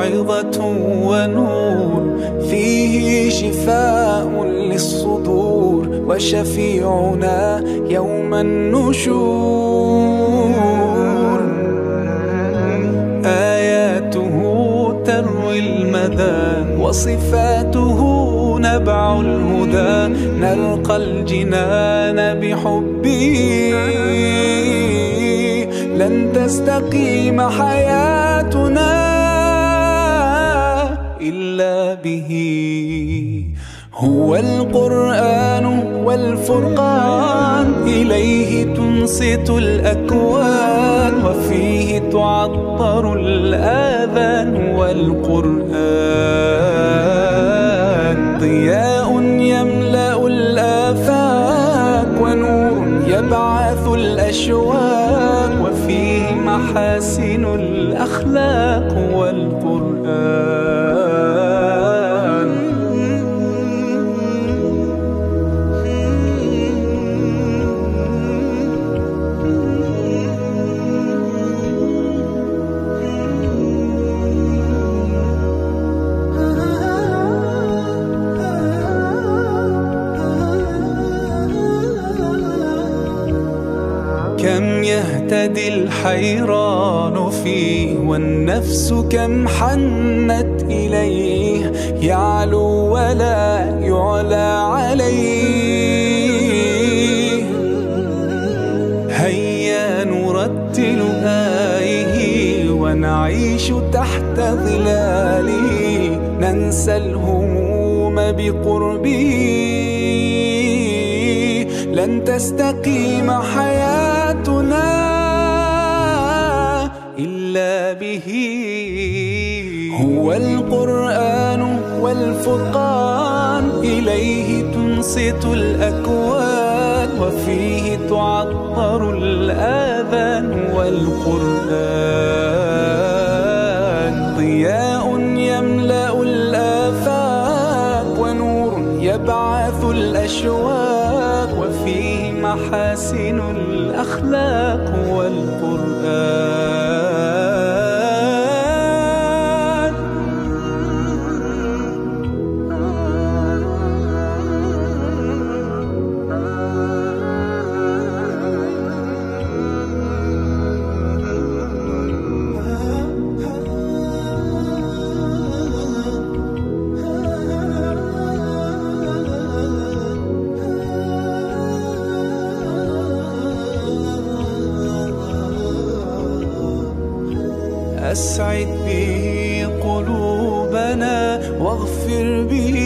موعظة ونور، فيه شفاء للصدور وشفيعنا يوم النشور. آياته تروي المدى وصفاته نبع الهدى، نلقى الجنان بحبه، لن تستقيم حياتنا إلا به. هو القرآن والفرقان، إليه تنصت الأكوان، وفيه تعطر الآذان. والقرآن ضياء يملأ الآفاق، ونور يبعث الأشواق، وفيه محاسن الأخلاق. والقرآن كم يهتدي الحيران فيه، والنفس كم حنت إليه، يعلو ولا يعلى عليه. هيا نرتل آيه ونعيش تحت ظلاله، ننسى الهموم بقربه، لن تستقيم حياتنا إلا به. هو القرآن والفرقان، إليه تنصت الأكوان، وفيه تعطر الآذان. والقرآن ضياء يملأ الآفاق، ونور يبعث الأشواق، وفيه محاسن الأخلاق. والقرآن أسعد به قلوبنا، واغفر به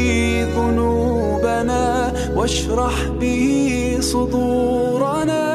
ذنوبنا، واشرح به صدورنا.